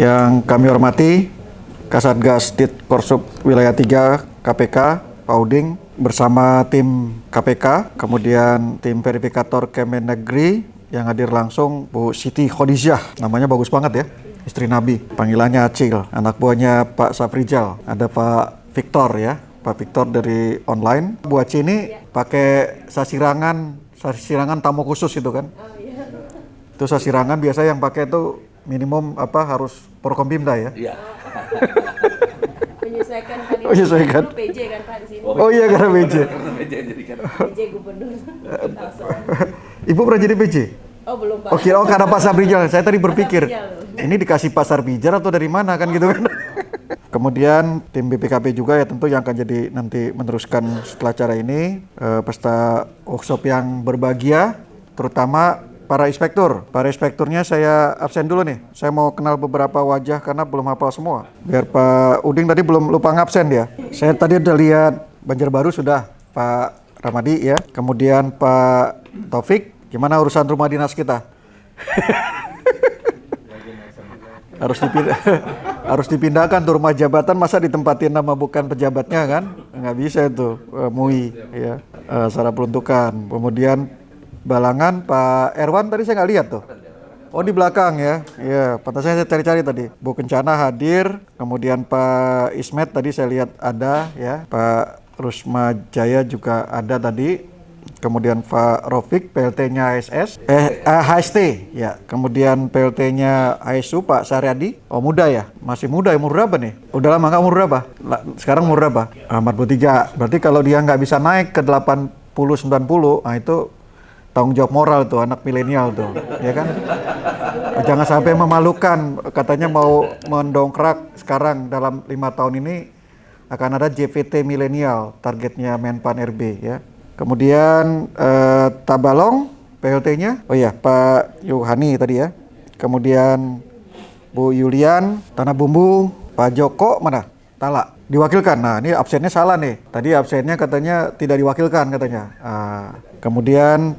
Yang kami hormati Kasatgas Ditkorsub Wilayah 3 KPK, Pak Uding, bersama tim KPK, kemudian tim verifikator Kemendagri yang hadir langsung Bu Siti Khadijah, namanya bagus banget ya, istri Nabi, panggilannya Acil, anak buahnya Pak Safrijal, ada Pak Victor ya, Pak Victor dari online. Bu Acil ini pakai sasirangan tamu khusus itu kan. Itu sasirangan biasa yang pakai itu minimum harus Forkompimda ya. Iya. Menyesuaikan kan ini. Menyesuaikan. PJ kan Pak di sini. Oh iya, karena PJ. Jadi kan. PJ gubernur. Ibu pernah jadi PJ? Oh belum Pak. Oh karena Pak Safrijal. Saya tadi berpikir, Safrijal. ini dikasih Pak Safrijal atau dari mana kan gitu kan. Kemudian tim BPKP juga ya tentu yang akan jadi nanti meneruskan setelah acara ini peserta workshop yang berbahagia, terutama para inspektur. Para inspekturnya saya absen dulu nih. Saya mau kenal beberapa wajah karena belum hafal semua. Biar Pak Uding tadi belum lupa ngabsen ya. Saya tadi udah lihat Banjarbaru sudah Pak Ramadi ya. Kemudian Pak Taufik, gimana urusan rumah dinas kita? harus dipindahkan tuh rumah jabatan, masa ditempatin nama bukan pejabatnya kan? Nggak bisa itu, MUI ya, secara peruntukan. Kemudian Balangan Pak Erwan tadi saya nggak lihat tuh. Oh di belakang ya, iya. Pantasnya saya cari-cari tadi. Bu Kencana hadir, kemudian Pak Ismet tadi saya lihat ada ya. Pak Rusma Jaya juga ada tadi. Kemudian Pak Rofik PLT-nya HST ya. Kemudian PLT-nya HSU Pak Saryadi. Oh muda ya, masih muda, umur berapa nih? Udah lama nggak umur berapa? Sekarang umur berapa? 43. Berarti kalau dia nggak bisa naik ke 80-90, nah itu tanggung jawab moral tuh anak milenial tuh, ya kan? Jangan sampai memalukan, katanya mau mendongkrak sekarang dalam 5 tahun ini akan ada JVT milenial, targetnya Menpan RB ya. Kemudian Tabalong PLT-nya, oh ya Pak Yohani tadi ya. Kemudian Bu Yulian, Tanah Bumbu, Pak Joko mana? Tala diwakilkan. Nah ini absennya salah nih. Tadi absennya katanya tidak diwakilkan katanya. Kemudian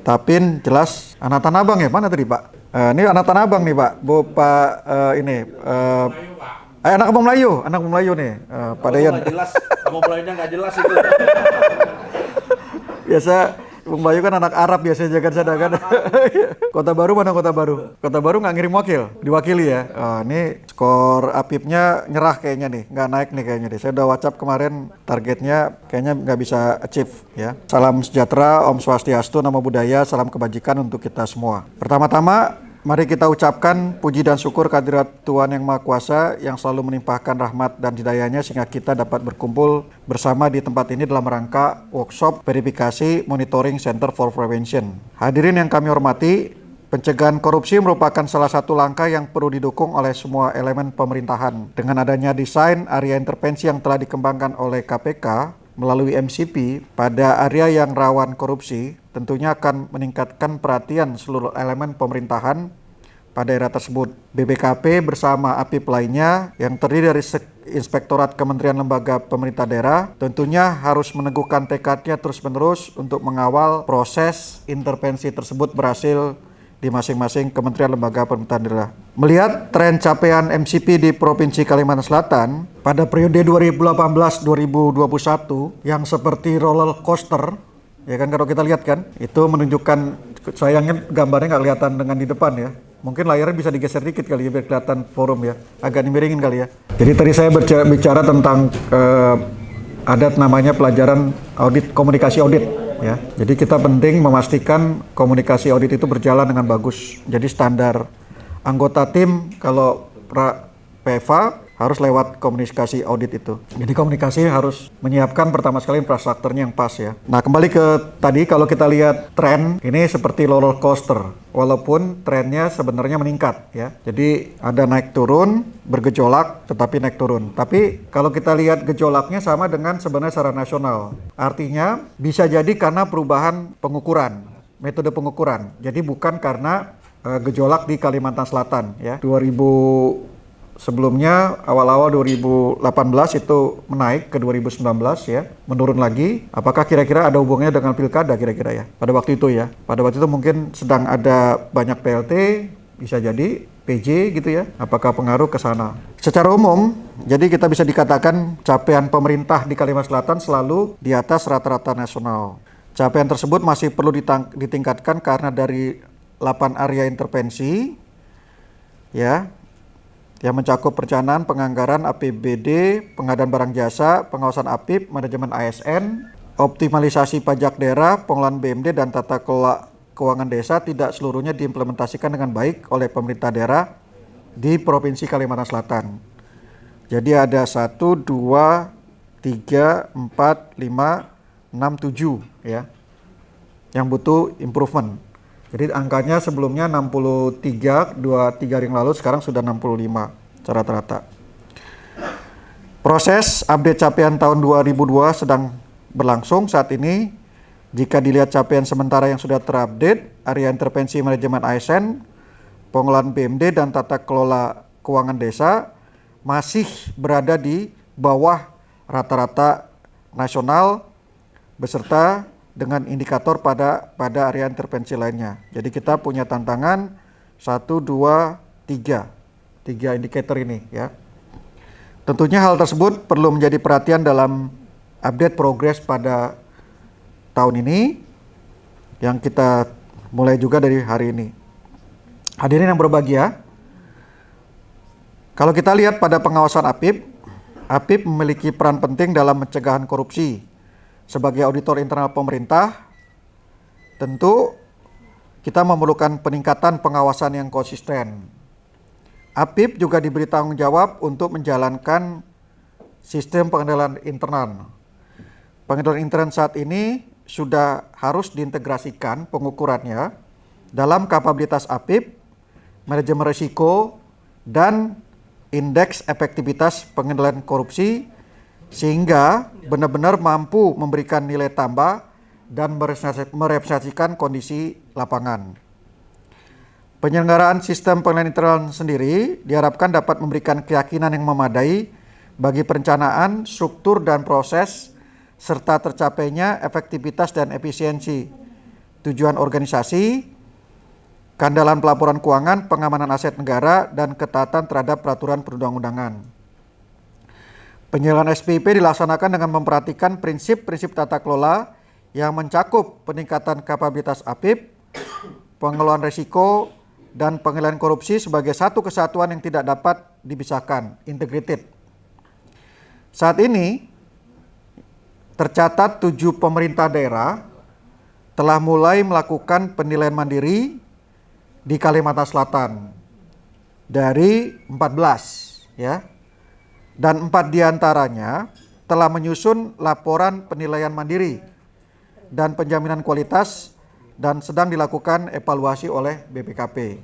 Tapin jelas anak Tanah Abang ya, mana tadi Pak? Ini anak Tanah Abang nih Pak, Bu Pak ini anak Kampung Melayu nih, Pak Dayan. Jelas, Kampung Melayunya nggak jelas itu. Biasa Kampung Melayu kan anak Arab biasanya jaga sadakan. Kota Baru mana Kota Baru? Kota Baru nggak ngirim wakil, diwakili ya. Ini skor Apipnya nyerah kayaknya nih, nggak naik nih kayaknya deh. Saya udah WhatsApp kemarin, targetnya kayaknya nggak bisa achieve ya. Salam sejahtera, Om Swastiastu, Namo Buddhaya, salam kebajikan untuk kita semua. Pertama-tama, mari kita ucapkan puji dan syukur kehadirat Tuhan Yang Maha Kuasa yang selalu menimpahkan rahmat dan hidayahnya sehingga kita dapat berkumpul bersama di tempat ini dalam rangka workshop verifikasi monitoring Center for Prevention. Hadirin yang kami hormati, pencegahan korupsi merupakan salah satu langkah yang perlu didukung oleh semua elemen pemerintahan. Dengan adanya desain area intervensi yang telah dikembangkan oleh KPK melalui MCP pada area yang rawan korupsi, tentunya akan meningkatkan perhatian seluruh elemen pemerintahan pada daerah tersebut. BPKP bersama APIP lainnya yang terdiri dari Inspektorat Kementerian Lembaga Pemerintah Daerah tentunya harus meneguhkan tekadnya terus-menerus untuk mengawal proses intervensi tersebut berhasil di masing-masing Kementerian Lembaga Pemerintahan Daerah. Melihat tren capaian MCP di Provinsi Kalimantan Selatan pada periode 2018-2021 yang seperti roller coaster, ya kan kalau kita lihat kan, itu menunjukkan, sayangnya gambarnya nggak kelihatan dengan di depan ya. Mungkin layarnya bisa digeser dikit kali ya biar kelihatan forum ya, agak dimiringin kali ya. Jadi tadi saya bicara tentang ada namanya pelajaran audit, komunikasi audit ya. Jadi kita penting memastikan komunikasi audit itu berjalan dengan bagus. Jadi standar anggota tim kalau PEVA harus lewat komunikasi audit itu. Jadi komunikasi harus menyiapkan pertama sekali infrastrukturnya yang pas ya. Nah kembali ke tadi, kalau kita lihat tren ini seperti roller coaster, walaupun trennya sebenarnya meningkat ya. Jadi ada naik turun, bergejolak tetapi naik turun. Tapi kalau kita lihat gejolaknya sama dengan sebenarnya secara nasional. Artinya bisa jadi karena perubahan pengukuran, metode pengukuran. Jadi bukan karena gejolak di Kalimantan Selatan ya. Sebelumnya awal-awal 2018 itu menaik ke 2019 ya, menurun lagi. Apakah kira-kira ada hubungannya dengan pilkada kira-kira ya? Pada waktu itu ya, pada waktu itu mungkin sedang ada banyak PLT, bisa jadi PJ gitu ya, apakah pengaruh ke sana? Secara umum, jadi kita bisa dikatakan capaian pemerintah di Kalimantan Selatan selalu di atas rata-rata nasional. Capaian tersebut masih perlu ditingkatkan karena dari 8 area intervensi ya, yang mencakup perencanaan, penganggaran, APBD, pengadaan barang jasa, pengawasan APIP, manajemen ASN, optimalisasi pajak daerah, pengelolaan BMD, dan tata kelola keuangan desa tidak seluruhnya diimplementasikan dengan baik oleh pemerintah daerah di Provinsi Kalimantan Selatan. Jadi ada 1, 2, 3, 4, 5, 6, 7 ya, yang butuh improvement. Jadi angkanya sebelumnya 63, 3 hari yang lalu, sekarang sudah 65 rata-rata. Proses update capaian tahun 2002 sedang berlangsung saat ini. Jika dilihat capaian sementara yang sudah terupdate, area intervensi manajemen ASN, pengelolaan BMD, dan tata kelola keuangan desa masih berada di bawah rata-rata nasional beserta dengan indikator pada area intervensi lainnya. Jadi kita punya tantangan 1, 2, 3 indikator ini ya. Tentunya hal tersebut perlu menjadi perhatian dalam update progres pada tahun ini yang kita mulai juga dari hari ini. Hadirin yang berbahagia, kalau kita lihat pada pengawasan APIP, APIP memiliki peran penting dalam pencegahan korupsi. Sebagai auditor internal pemerintah, tentu kita memerlukan peningkatan pengawasan yang konsisten. APIP juga diberi tanggung jawab untuk menjalankan sistem pengendalian internal. Pengendalian internal saat ini sudah harus diintegrasikan pengukurannya dalam kapabilitas APIP, manajemen risiko, dan indeks efektivitas pengendalian korupsi sehingga benar-benar mampu memberikan nilai tambah dan merepresentasikan kondisi lapangan. Penyelenggaraan sistem pengendalian internal sendiri diharapkan dapat memberikan keyakinan yang memadai bagi perencanaan, struktur, dan proses serta tercapainya efektivitas dan efisiensi tujuan organisasi, keandalan pelaporan keuangan, pengamanan aset negara, dan ketaatan terhadap peraturan perundang-undangan. Penyelenggaraan SPIP dilaksanakan dengan memperhatikan prinsip-prinsip tata kelola yang mencakup peningkatan kapabilitas APIP, pengelolaan risiko, dan pengendalian korupsi sebagai satu kesatuan yang tidak dapat dipisahkan, integrated. Saat ini, tercatat 7 pemerintah daerah telah mulai melakukan penilaian mandiri di Kalimantan Selatan dari 14 ya. Dan 4 diantaranya telah menyusun laporan penilaian mandiri dan penjaminan kualitas dan sedang dilakukan evaluasi oleh BPKP.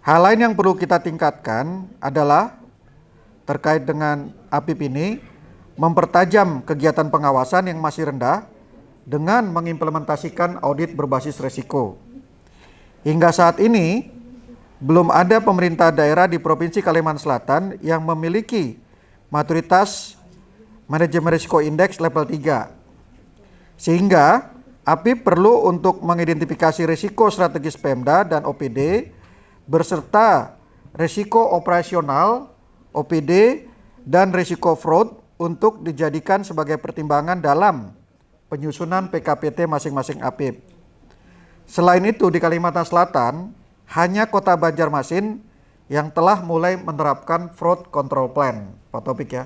Hal lain yang perlu kita tingkatkan adalah terkait dengan APIP ini, mempertajam kegiatan pengawasan yang masih rendah dengan mengimplementasikan audit berbasis resiko. Hingga saat ini, belum ada pemerintah daerah di Provinsi Kalimantan Selatan yang memiliki maturitas manajemen risiko indeks level 3. Sehingga APIP perlu untuk mengidentifikasi risiko strategis Pemda dan OPD beserta risiko operasional OPD dan risiko fraud untuk dijadikan sebagai pertimbangan dalam penyusunan PKPT masing-masing APIP. Selain itu di Kalimantan Selatan, hanya Kota Banjarmasin yang telah mulai menerapkan fraud control plan. Pak Topik ya.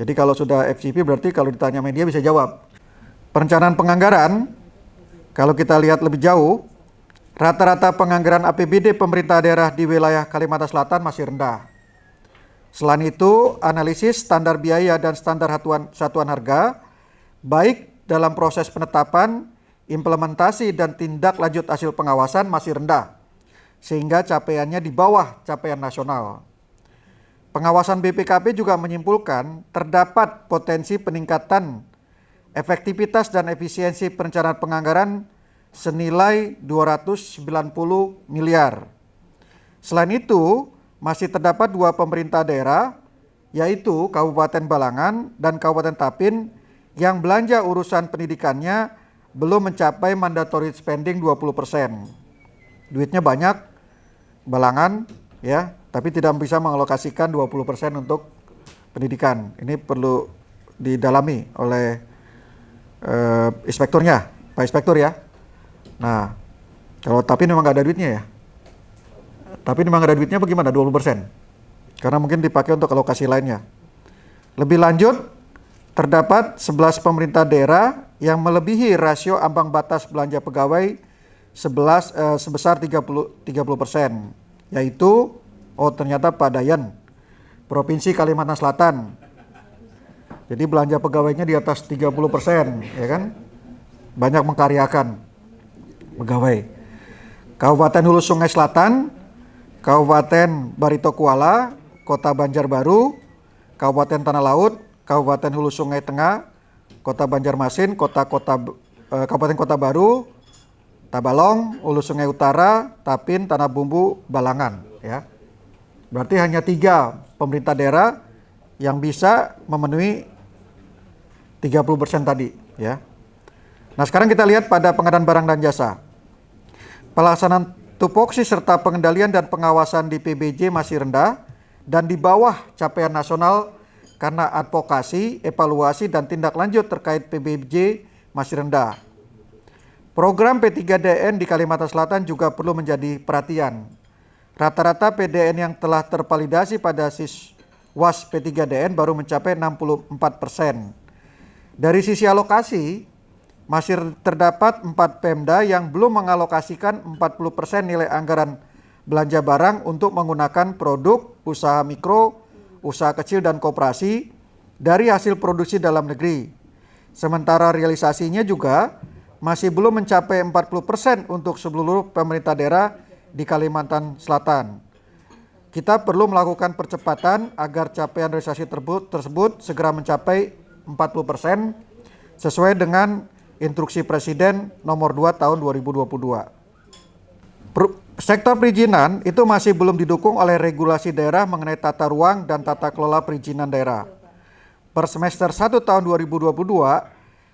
Jadi kalau sudah FCP berarti kalau ditanya media bisa jawab. Perencanaan penganggaran, kalau kita lihat lebih jauh, rata-rata penganggaran APBD pemerintah daerah di wilayah Kalimantan Selatan masih rendah. Selain itu, analisis standar biaya dan standar satuan harga, baik dalam proses penetapan, implementasi, dan tindak lanjut hasil pengawasan masih rendah, sehingga capaiannya di bawah capaian nasional. Pengawasan BPKP juga menyimpulkan terdapat potensi peningkatan efektivitas dan efisiensi perencanaan penganggaran senilai 290 miliar. Selain itu, masih terdapat 2 pemerintah daerah, yaitu Kabupaten Balangan dan Kabupaten Tapin, yang belanja urusan pendidikannya belum mencapai mandatory spending 20%. Duitnya banyak, Balangan, ya, tapi tidak bisa mengalokasikan 20% untuk pendidikan. Ini perlu didalami oleh inspekturnya, Pak Inspektur ya. Nah, kalau tapi memang nggak ada duitnya ya. Tapi memang nggak ada duitnya bagaimana 20%? Karena mungkin dipakai untuk alokasi lainnya. Lebih lanjut, terdapat 11 pemerintah daerah yang melebihi rasio ambang batas belanja pegawai sebesar 30%, yaitu ternyata Pak Dayan, Provinsi Kalimantan Selatan. Jadi belanja pegawainya di atas 30%, ya kan? Banyak mengkaryakan pegawai. Kabupaten Hulu Sungai Selatan, Kabupaten Barito Kuala, Kota Banjarbaru, Kabupaten Tanah Laut, Kabupaten Hulu Sungai Tengah, Kota Banjarmasin, Kabupaten Kota Baru, Tabalong, Hulu Sungai Utara, Tapin, Tanah Bumbu, Balangan, ya. Berarti hanya 3 pemerintah daerah yang bisa memenuhi 30% tadi, ya. Nah, sekarang kita lihat pada pengadaan barang dan jasa. Pelaksanaan tupoksi serta pengendalian dan pengawasan di PBJ masih rendah dan di bawah capaian nasional karena advokasi, evaluasi, dan tindak lanjut terkait PBJ masih rendah. Program P3DN di Kalimantan Selatan juga perlu menjadi perhatian. Rata-rata PDN yang telah tervalidasi pada Siswas P3DN baru mencapai 64%. Dari sisi alokasi, masih terdapat 4 Pemda yang belum mengalokasikan 40% nilai anggaran belanja barang untuk menggunakan produk usaha mikro, usaha kecil dan koperasi dari hasil produksi dalam negeri. Sementara realisasinya juga masih belum mencapai 40% untuk seluruh pemerintah daerah di Kalimantan Selatan. Kita perlu melakukan percepatan agar capaian realisasi tersebut segera mencapai 40% sesuai dengan Instruksi Presiden nomor 2 tahun 2022. Sektor perizinan itu masih belum didukung oleh regulasi daerah mengenai tata ruang dan tata kelola perizinan daerah. Per semester 1 tahun 2022,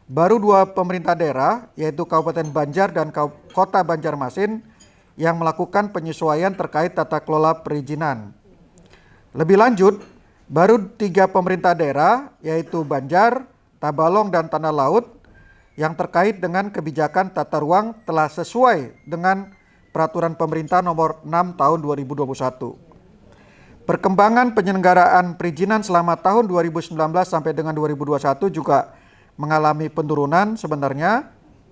baru 2 pemerintah daerah, yaitu Kabupaten Banjar dan Kota Banjarmasin, yang melakukan penyesuaian terkait tata kelola perizinan. Lebih lanjut, baru 3 pemerintah daerah, yaitu Banjar, Tabalong, dan Tanah Laut, yang terkait dengan kebijakan tata ruang telah sesuai dengan Peraturan Pemerintah Nomor 6 Tahun 2021. Perkembangan penyelenggaraan perizinan selama tahun 2019 sampai dengan 2021 juga mengalami penurunan sebenarnya.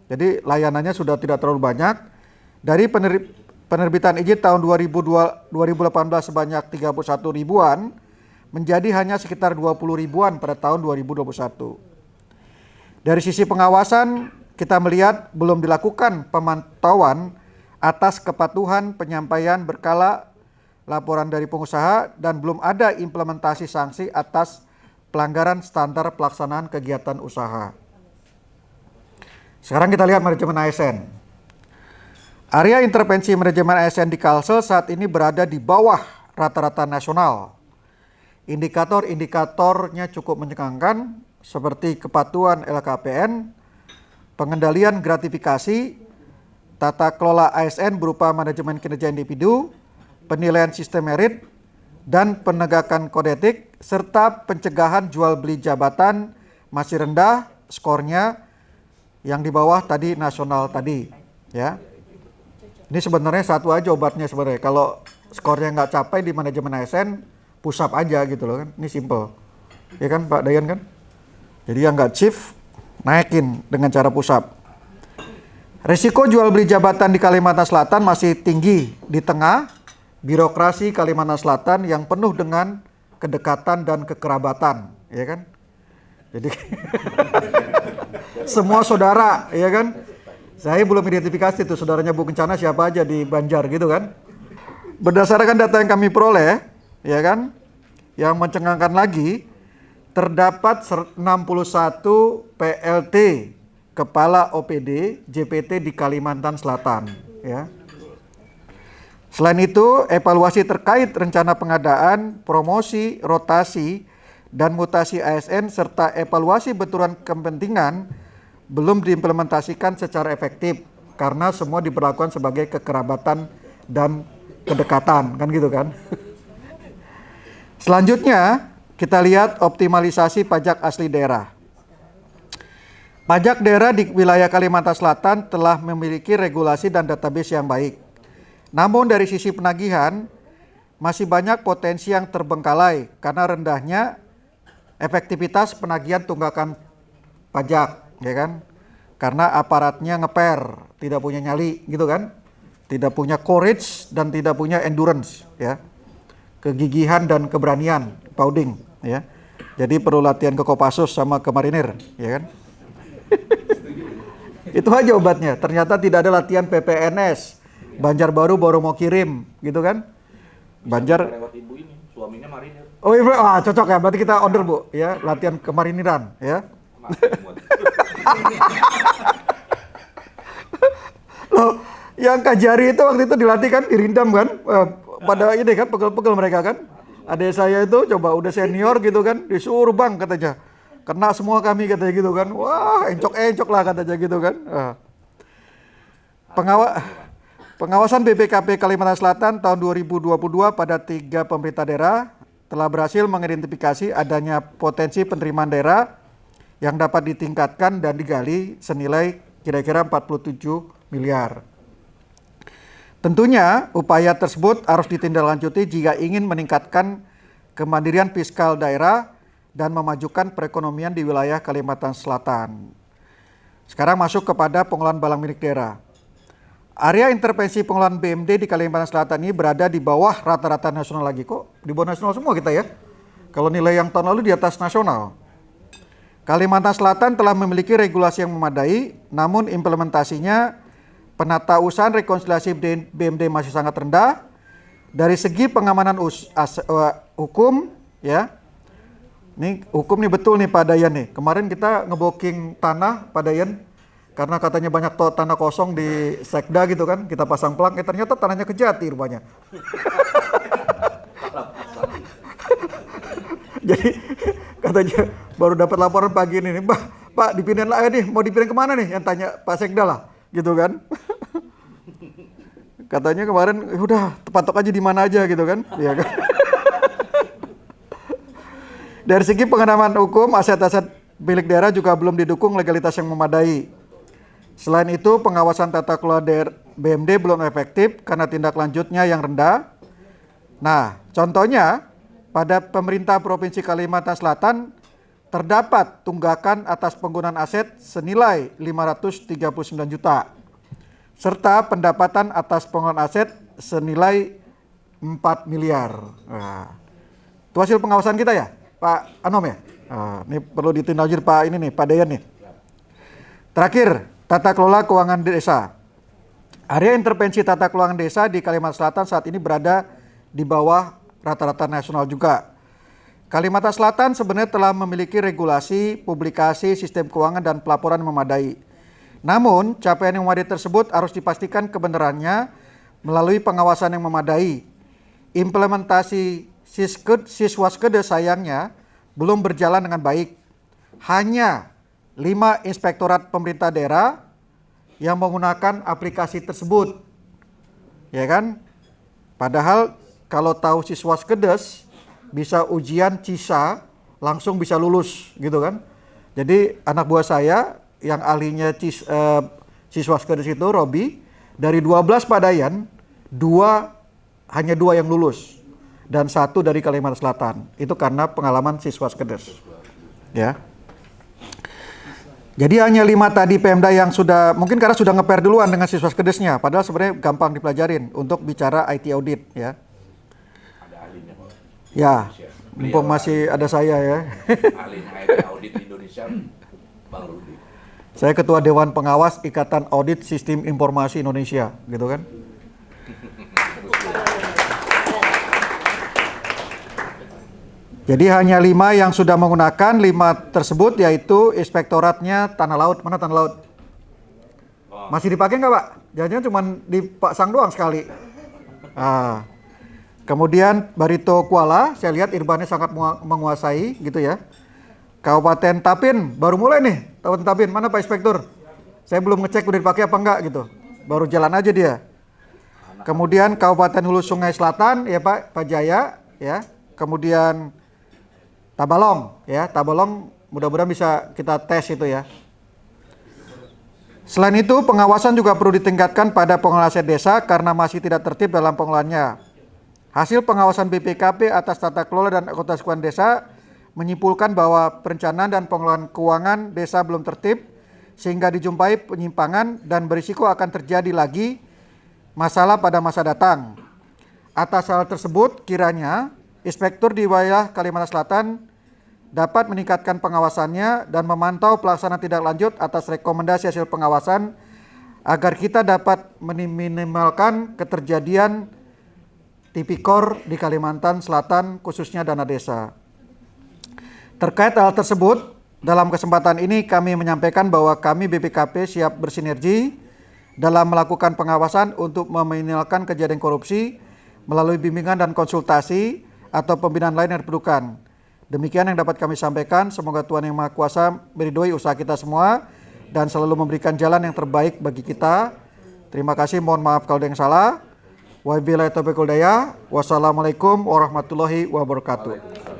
Jadi layanannya sudah tidak terlalu banyak. Dari penerbitan izin tahun 2018 sebanyak 31 ribuan menjadi hanya sekitar 20 ribuan pada tahun 2021. Dari sisi pengawasan, kita melihat belum dilakukan pemantauan atas kepatuhan penyampaian berkala laporan dari pengusaha dan belum ada implementasi sanksi atas pelanggaran standar pelaksanaan kegiatan usaha. Sekarang kita lihat manajemen ASN. Area intervensi manajemen ASN di Kalsel saat ini berada di bawah rata-rata nasional. Indikator-indikatornya cukup mencengangkan, seperti kepatuhan LKPN, pengendalian gratifikasi, tata kelola ASN berupa manajemen kinerja individu, penilaian sistem merit, dan penegakan kode etik, serta pencegahan jual beli jabatan masih rendah skornya yang di bawah tadi nasional tadi, ya. Ini sebenarnya satu aja obatnya sebenarnya. Kalau skornya nggak capai di manajemen ASN, push up aja gitu loh kan. Ini simple, ya kan Pak Dayan kan? Jadi yang nggak chief, naikin dengan cara push up. Risiko jual beli jabatan di Kalimantan Selatan masih tinggi di tengah birokrasi Kalimantan Selatan yang penuh dengan kedekatan dan kekerabatan, ya kan? Jadi semua saudara, ya kan? Saya belum identifikasi itu saudaranya Bu Kencana siapa aja di Banjar gitu kan? Berdasarkan data yang kami peroleh, ya kan? Yang mencengangkan lagi, terdapat 61 PLT Kepala OPD JPT di Kalimantan Selatan, ya. Selain itu, evaluasi terkait rencana pengadaan, promosi, rotasi, dan mutasi ASN serta evaluasi benturan kepentingan belum diimplementasikan secara efektif karena semua diberlakukan sebagai kekerabatan dan kedekatan, kan gitu kan. Selanjutnya, kita lihat optimalisasi pajak asli daerah. Pajak daerah di wilayah Kalimantan Selatan telah memiliki regulasi dan database yang baik. Namun dari sisi penagihan, masih banyak potensi yang terbengkalai karena rendahnya efektivitas penagihan tunggakan pajak, ya kan? Karena aparatnya ngeper, tidak punya nyali, gitu kan? Tidak punya courage dan tidak punya endurance, ya. Kegigihan dan keberanian, Pauding, ya. Jadi perlu latihan ke Kopassus sama ke marinir, ya kan? Itu aja obatnya. Ternyata tidak ada latihan PPNS. Banjarbaru baru mau kirim, gitu kan? Banjar. Lewat ibu ini, suaminya marinir. Oh iya, cocok ya. Berarti kita order Bu, ya, latihan kemariniran, ya. Loh, yang Kajari itu waktu itu dilatih kan, dirindam kan, pada ini kan, pegel-pegel mereka kan. Adik saya itu coba udah senior gitu kan, disuruh bang katanya, kena semua kami katanya gitu kan, wah encok-encok lah katanya gitu kan. Pengawasan BPKP Kalimantan Selatan tahun 2022 pada 3 pemerintah daerah telah berhasil mengidentifikasi adanya potensi penerimaan daerah yang dapat ditingkatkan dan digali senilai kira-kira 47 miliar. Tentunya upaya tersebut harus ditindaklanjuti jika ingin meningkatkan kemandirian fiskal daerah dan memajukan perekonomian di wilayah Kalimantan Selatan. Sekarang masuk kepada pengelolaan barang milik daerah. Area intervensi pengelolaan BMD di Kalimantan Selatan ini berada di bawah rata-rata nasional lagi. Kok di bawah nasional semua kita ya? Kalau nilai yang tahun lalu di atas nasional. Kalimantan Selatan telah memiliki regulasi yang memadai, namun implementasinya penata usahaan rekonsiliasi BMD masih sangat rendah. Dari segi pengamanan hukum, ya, ini hukum nih betul nih Pak Dayan nih. Kemarin kita ngebooking tanah Pak Dayan, karena katanya banyak tanah kosong di Sekda gitu kan, kita pasang pelang, ternyata tanahnya Kejati rupanya. Jadi katanya baru dapat laporan pagi ini nih, Pak dipindahin lagi nih, mau dipindahin kemana nih? Yang tanya Pak Sekda lah, gitu kan. Katanya kemarin udah patok aja di mana aja gitu kan, ya kan. Dari segi pengenalan hukum, aset-aset milik daerah juga belum didukung legalitas yang memadai. Selain itu, pengawasan tata kelola BMD belum efektif karena tindak lanjutnya yang rendah. Nah, contohnya pada pemerintah Provinsi Kalimantan Selatan terdapat tunggakan atas penggunaan aset senilai 539 juta. Serta pendapatan atas pengelolaan aset senilai 4 miliar. Nah, itu hasil pengawasan kita ya, Pak Anom ya? Nah, ini perlu ditindaklanjuti Pak ini nih, Pak Dayan nih. Terakhir, tata kelola keuangan desa. Area intervensi tata kelola desa di Kalimantan Selatan saat ini berada di bawah rata-rata nasional juga. Kalimantan Selatan sebenarnya telah memiliki regulasi, publikasi, sistem keuangan dan pelaporan yang memadai. Namun, capaian yang memadai tersebut harus dipastikan kebenarannya melalui pengawasan yang memadai. Implementasi Siswaskede sayangnya belum berjalan dengan baik. Hanya 5 inspektorat pemerintah daerah yang menggunakan aplikasi tersebut. Ya kan? Padahal kalau tahu Siswaskedes bisa ujian CISA langsung bisa lulus gitu kan. Jadi anak buah saya yang ahlinya Siswaskedes itu Robi, dari 12 Pak Dayan, hanya 2 yang lulus dan 1 dari Kalimantan Selatan. Itu karena pengalaman Siswaskedes. Ya. Jadi hanya 5 tadi Pemda yang sudah, mungkin karena sudah nge-pair duluan dengan Siswaskedesnya, padahal sebenarnya gampang dipelajarin untuk bicara IT audit ya. Ada ahlinya. Ya, mumpung masih ada saya ya. Ahlinya IT audit Indonesia, Bang Rudi. Saya Ketua Dewan Pengawas Ikatan Audit Sistem Informasi Indonesia, gitu kan. Jadi hanya 5 yang sudah menggunakan, 5 tersebut yaitu inspektoratnya Tanah Laut. Mana Tanah Laut? Masih dipakai nggak Pak? Jangan-jangan cuma dipasang doang sekali. Nah, kemudian Barito Kuala, saya lihat Irbannya sangat menguasai gitu ya. Kabupaten Tapin, baru mulai nih, Kabupaten Tapin, mana Pak Inspektur? Saya belum ngecek udah dipakai apa enggak gitu. Baru jalan aja dia. Kemudian Kabupaten Hulu Sungai Selatan ya Pak Jaya ya. Kemudian Tabalong ya, Tabalong mudah-mudahan bisa kita tes itu ya. Selain itu, pengawasan juga perlu ditingkatkan pada pengelola aset desa karena masih tidak tertib dalam pengelolaannya. Hasil pengawasan BPKP atas tata kelola dan akuntansi keuangan desa menyimpulkan bahwa perencanaan dan pengelolaan keuangan desa belum tertib sehingga dijumpai penyimpangan dan berisiko akan terjadi lagi masalah pada masa datang. Atas hal tersebut, kiranya Inspektur di wilayah Kalimantan Selatan dapat meningkatkan pengawasannya dan memantau pelaksanaan tindak lanjut atas rekomendasi hasil pengawasan agar kita dapat meminimalkan keterjadian tipikor di Kalimantan Selatan khususnya dana desa. Terkait hal tersebut, dalam kesempatan ini kami menyampaikan bahwa kami BPKP siap bersinergi dalam melakukan pengawasan untuk meminimalkan kejadian korupsi melalui bimbingan dan konsultasi atau pembinaan lain yang diperlukan. Demikian yang dapat kami sampaikan. Semoga Tuhan Yang Maha Kuasa meridhoi usaha kita semua dan selalu memberikan jalan yang terbaik bagi kita. Terima kasih, mohon maaf kalau ada yang salah. Wabillahi taufiq wal hidayah. Wassalamualaikum warahmatullahi wabarakatuh.